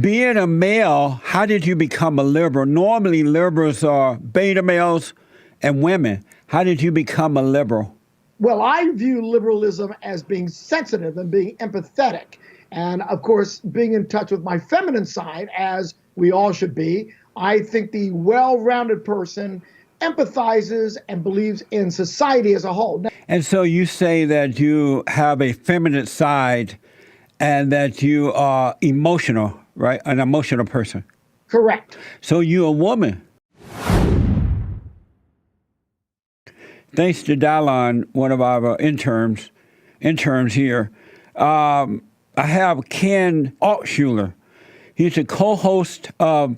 Being a male, how did you become a liberal? Normally, liberals are beta males and women. How did you become a liberal? Well, I view liberalism as being sensitive and being empathetic. And of course, being in touch with my feminine side, as we all should be. I think the well-rounded person empathizes and believes in society as a whole. And so you say that you have a feminine side and that you are emotional, right? An emotional person. Correct. So you're a woman. Thanks to Dallon, one of our interns here. I have Ken Altshuler. He's the co-host of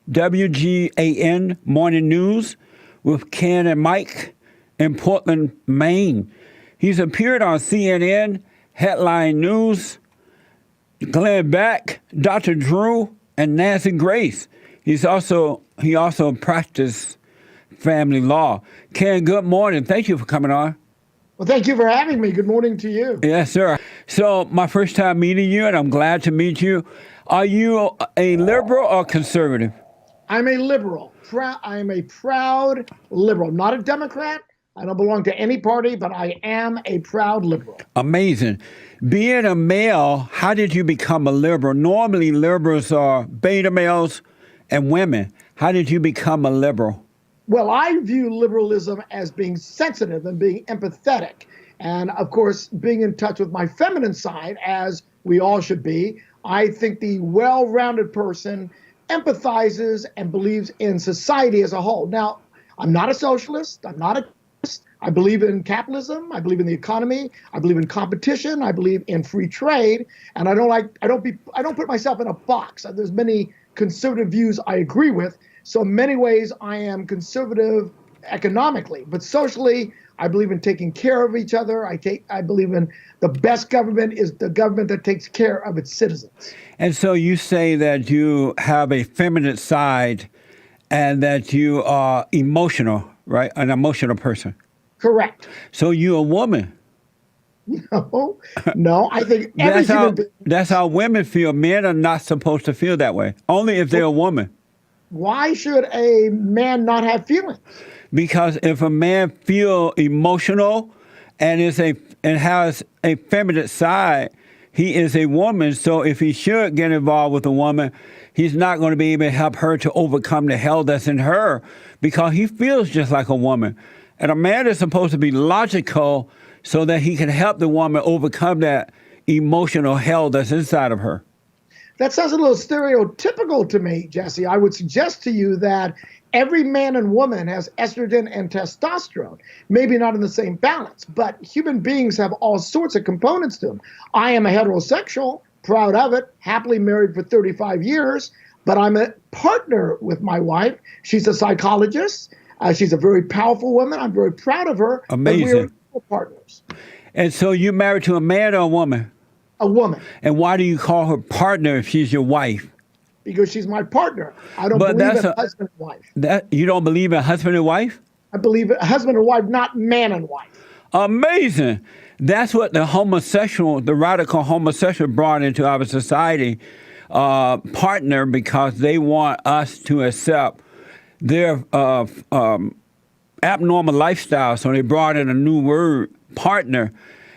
WGAN Morning News with Ken and Mike in Portland, Maine. He's appeared on CNN, Headline News, Glenn Beck, Dr. Drew, and Nancy Grace. He also practiced family law. Ken, good morning. Thank you for coming on. Well, thank you for having me. Good morning to you. Yes, sir. So my first time meeting you, and I'm glad to meet you. Are you a liberal or conservative? I'm a liberal. I am a proud liberal. I'm not a Democrat. I don't belong to any party, but I am a proud liberal. Amazing. Being a male, how did you become a liberal? Normally, liberals are beta males and women. How did you become a liberal? Well, I view liberalism as being sensitive and being empathetic. And of course, being in touch with my feminine side, as we all should be. I think the well-rounded person empathizes and believes in society as a whole. Now, I'm not a socialist. I believe in capitalism. I believe in the economy. I believe in competition. I believe in free trade. And I don't put myself in a box. There's many conservative views I agree with. So in many ways, I am conservative economically, but socially, I believe in taking care of each other. I believe in the best government is the government that takes care of its citizens. And so you say that you have a feminine side and that you are emotional, right? An emotional person. Correct. So you're a woman. No, I think every human being. That's how women feel. Men are not supposed to feel that way, only if they're a woman. Why should a man not have feelings? Because if a man feel emotional and has a feminine side, he is a woman. So if he should get involved with a woman, he's not going to be able to help her to overcome the hell that's in her because he feels just like a woman. And a man is supposed to be logical so that he can help the woman overcome that emotional hell that's inside of her. That sounds a little stereotypical to me, Jesse. I would suggest to you that every man and woman has estrogen and testosterone, maybe not in the same balance, but human beings have all sorts of components to them. I am a heterosexual, proud of it, happily married for 35 years, but I'm a partner with my wife. She's a psychologist. She's a very powerful woman. I'm very proud of her. Amazing. We're partners. And so you're married to a man or a woman? A woman. And why do you call her partner if she's your wife? Because she's my partner. I don't believe in husband and wife. You don't believe in husband and wife? I believe in husband and wife, not man and wife. Amazing. That's what the radical homosexual brought into our society, partner, because they want us to accept their abnormal lifestyle. So they brought in a new word, partner.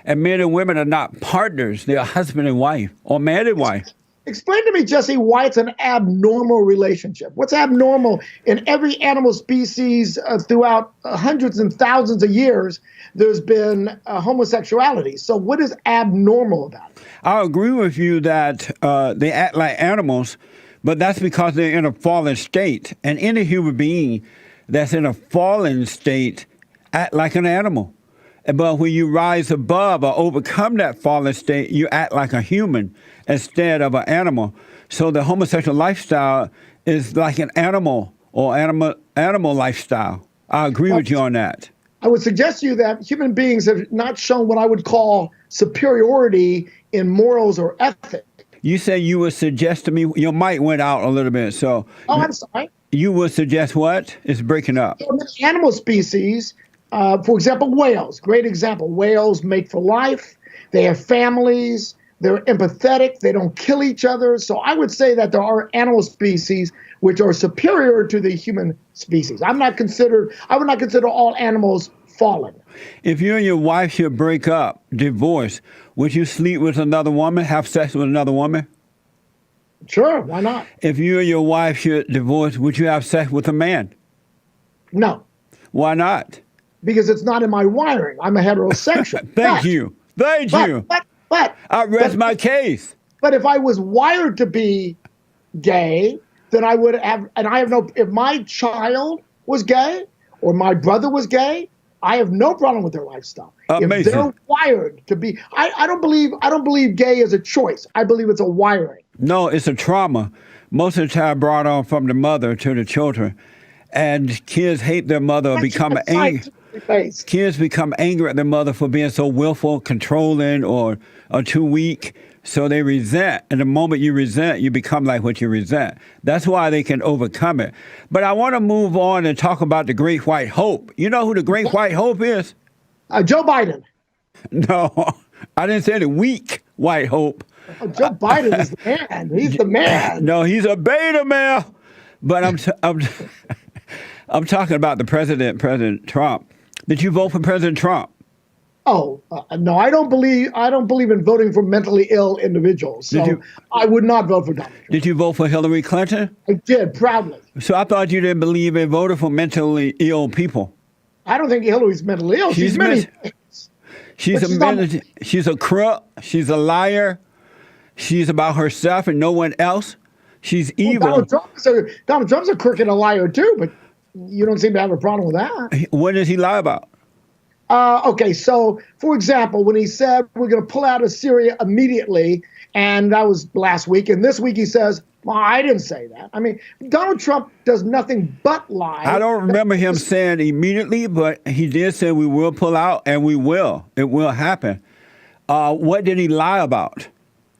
And men and women are not partners. They're husband and wife or man and wife. Explain to me, Jesse, why it's an abnormal relationship. What's abnormal? In every animal species throughout hundreds and thousands of years, there's been homosexuality. So what is abnormal about it? I agree with you that they act like animals, but that's because they're in a fallen state. And any human being that's in a fallen state act like an animal. But when you rise above or overcome that fallen state, you act like a human instead of an animal. So the homosexual lifestyle is like an animal or animal lifestyle. I agree with you on that. I would suggest to you that human beings have not shown what I would call superiority in morals or ethics. You say you would suggest to me, your mic went out a little bit, so. Oh, I'm sorry. You would suggest what? It's breaking up. Animal species. For example, whales, great example. Whales mate for life. They have families. They're empathetic. They don't kill each other. So I would say that there are animal species which are superior to the human species. I would not consider all animals fallen. If you and your wife should break up, divorce, would you sleep with another woman, have sex with another woman? Sure, why not? If you and your wife should divorce, would you have sex with a man? No. Why not? Because it's not in my wiring. I'm a heterosexual. Thank you. But I rest my case. But if I was wired to be gay, then I would have, and I have no, if my child was gay or my brother was gay, I have no problem with their lifestyle. Amazing. If they're wired to be, I don't believe gay is a choice. I believe it's a wiring. No, it's a trauma. Most of the time brought on from the mother to the children. And kids hate their mother, become angry. Kids become angry at their mother for being so willful, controlling, or too weak. So they resent. And the moment you resent, you become like what you resent. That's why they can overcome it. But I want to move on and talk about the Great White Hope. You know who the Great White Hope is? Joe Biden. No, I didn't say the weak White Hope. Oh, Joe Biden is the man. He's the man. No, he's a beta male. But I'm talking about the President Trump. Did you vote for President Trump? Oh, no, I don't believe in voting for mentally ill individuals. So I would not vote for Donald Trump. Did you vote for Hillary Clinton? I did, proudly. So I thought you didn't believe in voting for mentally ill people. I don't think Hillary's mentally ill. She's many things. She's a crook. She's a liar. She's about herself and no one else. She's evil. Well, Donald Trump's a crook and a liar too, but you don't seem to have a problem with that. What does he lie about? Okay, so, for example, when he said we're going to pull out of Syria immediately, and that was last week, and this week he says, well, I didn't say that. I mean, Donald Trump does nothing but lie. I don't remember him saying immediately, but he did say we will pull out, and we will. It will happen. What did he lie about?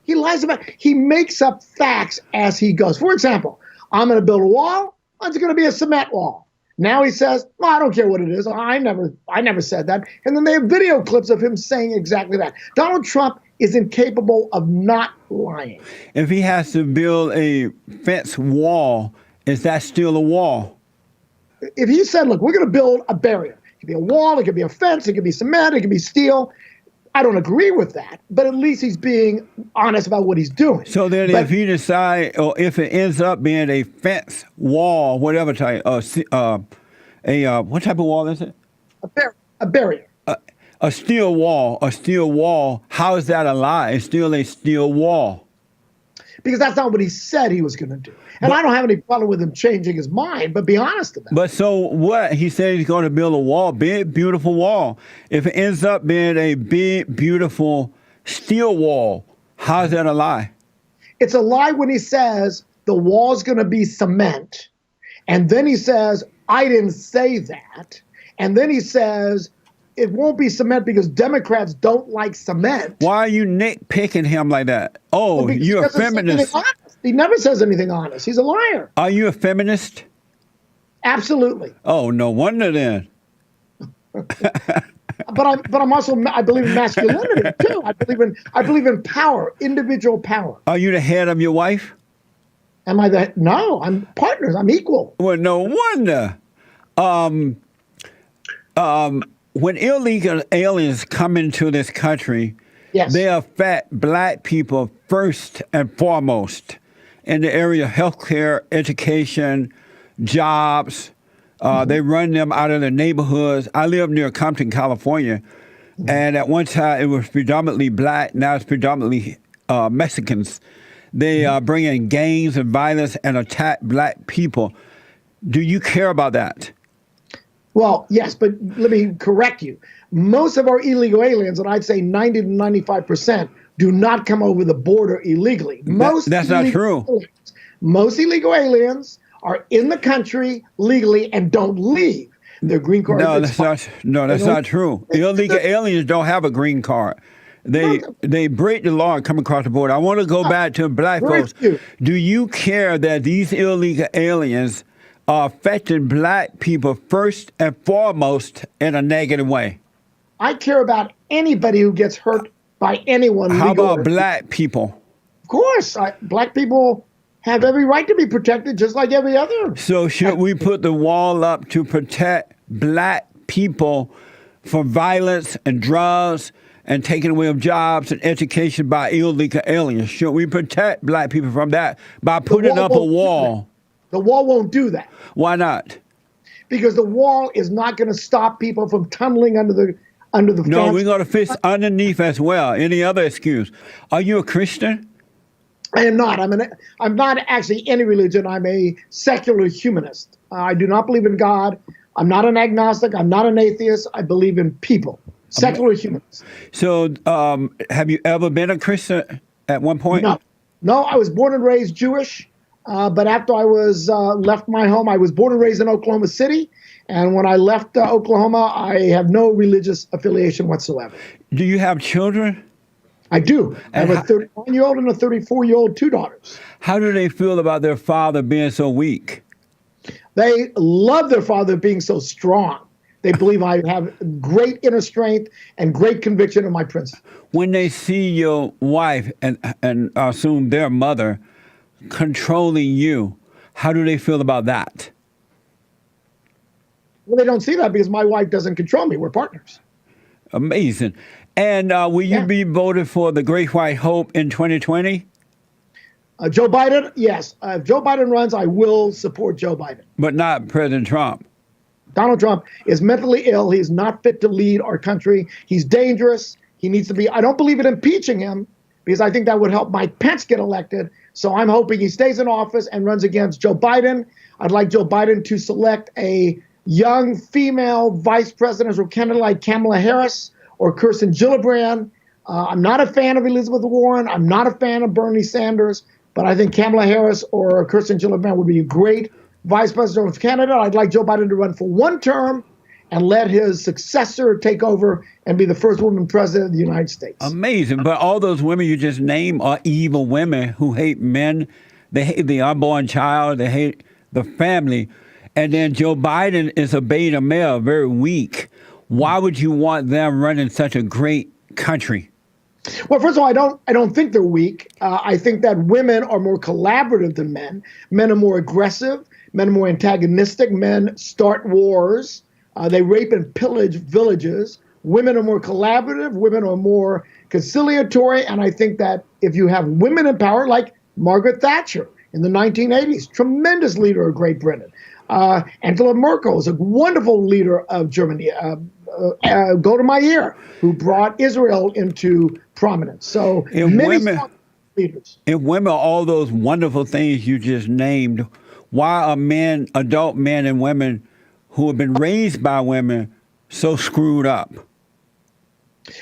He makes up facts as he goes. For example, I'm going to build a wall. It's going to be a cement wall. Now he says, well, I don't care what it is. I never said that. And then they have video clips of him saying exactly that. Donald Trump is incapable of not lying. If he has to build a fence wall, is that still a wall? If he said, look, we're going to build a barrier. It could be a wall, it could be a fence, it could be cement, it could be steel. I don't agree with that, but at least he's being honest about what he's doing. So then if he decides, or if it ends up being a fence, wall, whatever type, what type of wall is it? A barrier. A steel wall, how is that a lie? It's still a steel wall. Because that's not what he said he was going to do. And I don't have any problem with him changing his mind, but be honest about it. But so what? He said he's going to build a wall, big, beautiful wall. If it ends up being a big, beautiful steel wall, how is that a lie? It's a lie when he says the wall's going to be cement. And then he says, I didn't say that. And then he says, it won't be cement because Democrats don't like cement. Why are you nitpicking him like that? Oh, well, you're a feminist. He never says anything honest. He's a liar. Are you a feminist? Absolutely. Oh, no wonder then. But I'm also, I believe in masculinity too. I believe in power, individual power. Are you the head of your wife? Am I that? No, I'm partners. I'm equal. Well, no wonder. When illegal aliens come into this country, yes, they affect black people first and foremost in the area of healthcare, education, jobs. They run them out of their neighborhoods. I live near Compton, California, and at one time it was predominantly black. Now it's predominantly Mexicans. They bring in gangs and violence and attack black people. Do you care about that? Well, yes, but let me correct you. Most of our illegal aliens, and I'd say 90 to 95%, do not come over the border illegally. That's not true. Most illegal aliens are in the country legally and don't leave. Their green card. No, that's not true. Illegal aliens don't have a green card. They break the law and come across the border. I want to go back to black folks. Do you care that these illegal aliens are affecting black people first and foremost in a negative way? I care about anybody who gets hurt by anyone. How legal about or- black people? Of course, black people have every right to be protected, just like every other. So should we put the wall up to protect black people from violence and drugs and taking away of jobs and education by illegal aliens? Should we protect black people from that by putting up a wall? The wall won't do that. Why not? Because the wall is not going to stop people from tunneling under the No, fence. we're going to fix underneath as well. Any other excuse? Are you a Christian? I am not. I'm not actually any religion. I'm a secular humanist. I do not believe in God. I'm not an agnostic. I'm not an atheist. I believe in people. Secular humanist. So, have you ever been a Christian at one point? No. I was born and raised Jewish. But after I was left my home, I was born and raised in Oklahoma City. And when I left Oklahoma, I have no religious affiliation whatsoever. Do you have children? I do. I have a 31-year-old and a 34-year-old, two daughters. How do they feel about their father being so weak? They love their father being so strong. They believe I have great inner strength and great conviction in my principles. When they see your wife and I assume their mother controlling you, how do they feel about that? Well, they don't see that because my wife doesn't control me. We're partners. Amazing. And will you be voted for the Great White Hope in 2020? Joe Biden, yes. If Joe Biden runs, I will support Joe Biden. But not President Trump. Donald Trump is mentally ill. He's not fit to lead our country. He's dangerous. He needs to be. I don't believe in impeaching him because I think that would help Mike Pence get elected. So I'm hoping he stays in office and runs against Joe Biden. I'd like Joe Biden to select a young female vice presidential candidate like Kamala Harris or Kirsten Gillibrand. I'm not a fan of Elizabeth Warren. I'm not a fan of Bernie Sanders. But I think Kamala Harris or Kirsten Gillibrand would be a great vice presidential candidate. I'd like Joe Biden to run for one term and let his successor take over and be the first woman president of the United States. Amazing. But all those women you just named are evil women who hate men. They hate the unborn child. They hate the family. And then Joe Biden is a beta male, very weak. Why would you want them running such a great country? Well, first of all, I don't think they're weak. I think that women are more collaborative than men. Men are more aggressive. Men are more antagonistic. Men start wars. They rape and pillage villages. Women are more collaborative. Women are more conciliatory. And I think that if you have women in power, like Margaret Thatcher in the 1980s, tremendous leader of Great Britain. Angela Merkel is a wonderful leader of Germany. Go to my ear, who brought Israel into prominence. So many leaders. If women are all those wonderful things you just named, why are men, adult men and women who have been raised by women, so screwed up?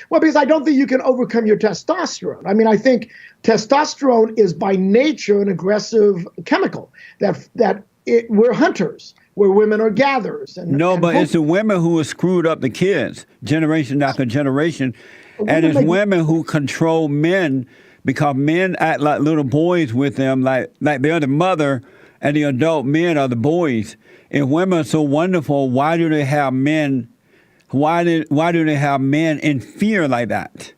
Well, because I don't think you can overcome your testosterone. I mean, I think testosterone is by nature an aggressive chemical. We're hunters, where women are gatherers. But it's the women who have screwed up the kids, generation after generation. And it's women who control men because men act like little boys with them, like they're the mother and the adult men are the boys. If women are so wonderful, why do they have men? Why do they have men in fear like that?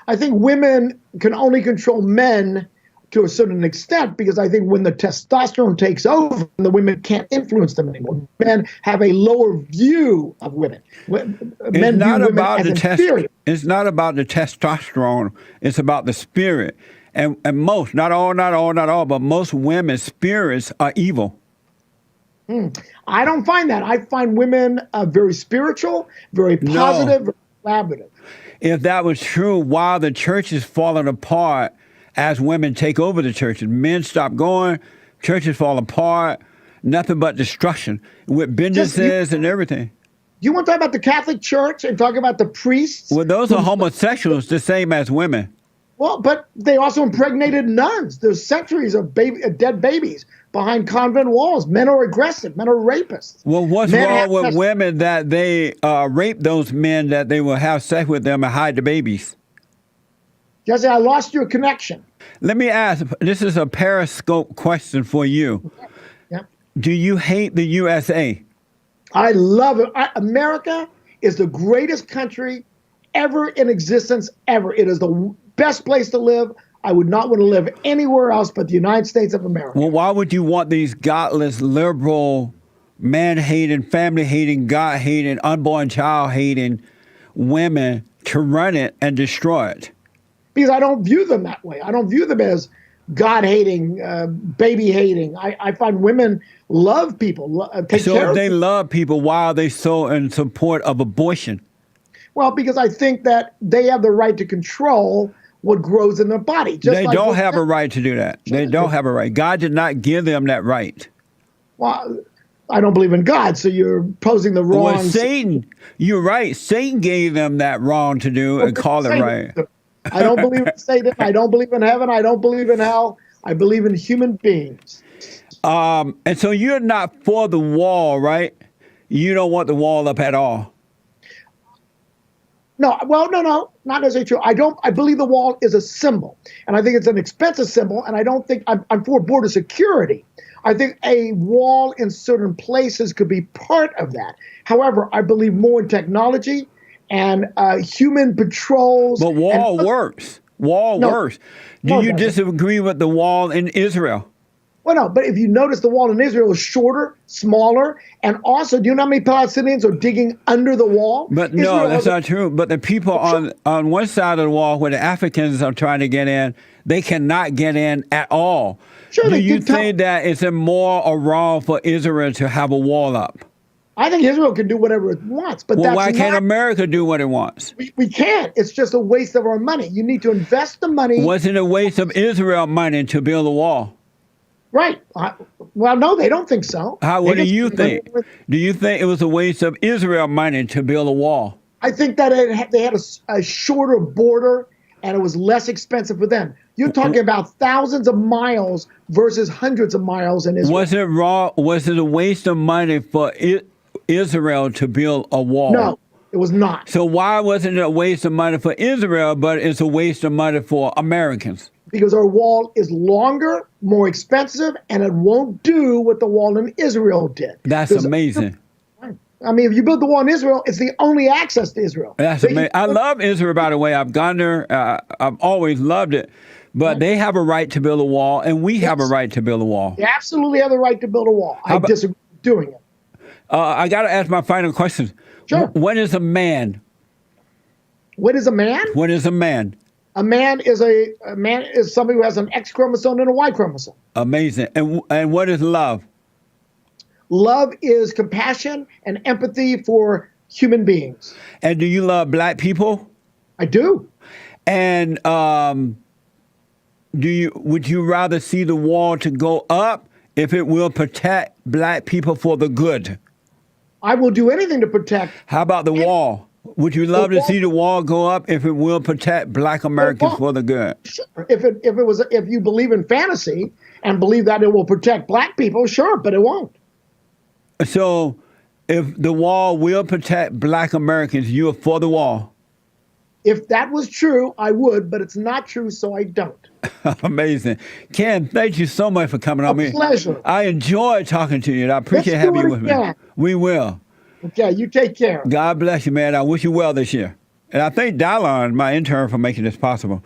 I think women can only control men to a certain extent, because I think when the testosterone takes over, the women can't influence them anymore. Men have a lower view of women. Men view women as inferior. It's not about the testosterone. It's about the spirit. And most, not all, but most women's spirits are evil. I don't find that. I find women very spiritual, very positive, very collaborative. If that was true, while the church is falling apart, as women take over the churches, men stop going, churches fall apart, nothing but destruction with businesses and everything. You want to talk about the Catholic Church and talk about the priests? Well, those are homosexuals, the same as women. Well, but they also impregnated nuns. There's centuries of dead babies behind convent walls. Men are aggressive. Men are rapists. Well, what's wrong with women that they rape those men, that they will have sex with them and hide the babies? Jesse, I lost your connection. Let me ask, this is a Periscope question for you. Yeah. Do you hate the USA? I love it. America is the greatest country ever in existence, ever. It is the best place to live. I would not want to live anywhere else but the United States of America. Well, why would you want these godless, liberal, man-hating, family-hating, God-hating, unborn child-hating women to run it and destroy it? Because I don't view them that way. I don't view them as God-hating, baby-hating. I find women love people, take care So of if they people. love people, why are they so in support of abortion? Well, because I think that they have the right to control what grows in their body. Just They like don't have a right to do that. They don't have a right. God did not give them that right. Well, I don't believe in God, so you're posing the wrong. Well, Satan, you're right. Satan gave them that wrong to do and call it right. I don't believe in Satan. I don't believe in heaven. I don't believe in hell. I believe in human beings. And so you're not for the wall, right? You don't want the wall up at all. No, well, no, not necessarily true. I believe the wall is a symbol, and I think it's an expensive symbol, and I don't think I'm for border security. I think a wall in certain places could be part of that. However, I believe more in technology and human patrols. But wall works. Wall works. Do you it doesn't. disagree with the wall in Israel? Well, no, but if you notice, the wall in Israel is shorter, smaller, and also, do you know how many Palestinians are digging under the wall? But no, that's not true. But the people on one side of the wall where the Africans are trying to get in, they cannot get in at all. Sure, Do you think that it's immoral or wrong for Israel to have a wall up? I think Israel can do whatever it wants, but Well, that's why can't not, America do what it wants? we can't. It's just a waste of our money. You need to invest the money. Was it a waste of Israel money to build a wall? Right. Well, no, they don't think so. What do you think? Do you think it was a waste of Israel money to build a wall? I think that they had a shorter border and it was less expensive for them. You're talking about thousands of miles versus hundreds of miles in Israel. Was it wrong? Was it a waste of money for Israel to build a wall? No, it was not. So why wasn't it a waste of money for Israel, but it's a waste of money for Americans? Because our wall is longer, more expensive, and it won't do what the wall in Israel did. That's amazing. I mean, if you build the wall in Israel, it's the only access to Israel. That's amazing. I love Israel, by the way. I've gone there. I've always loved it. But they have a right to build a wall, and we have a right to build a wall. They absolutely have the right to build a wall. I disagree with doing it. I got to ask my final question. Sure. What is a man? What is a man? What is a man? A man is somebody who has an X chromosome and a Y chromosome. Amazing. And what is love? Love is compassion and empathy for human beings. And do you love black people? I do. And would you rather see the wall to go up if it will protect black people for the good? I will do anything to protect. How about the wall? Would you love to see the wall go up if it will protect black Americans for the good? Sure. If you believe in fantasy and believe that it will protect black people, sure, but it won't. So if the wall will protect black Americans, you are for the wall? If that was true, I would, but it's not true, so I don't. Amazing. Ken, thank you so much for coming on. A pleasure. I enjoyed talking to you, and I appreciate having you with me. We will. Okay, you take care. God bless you, man. I wish you well this year. And I thank Dallon, my intern, for making this possible.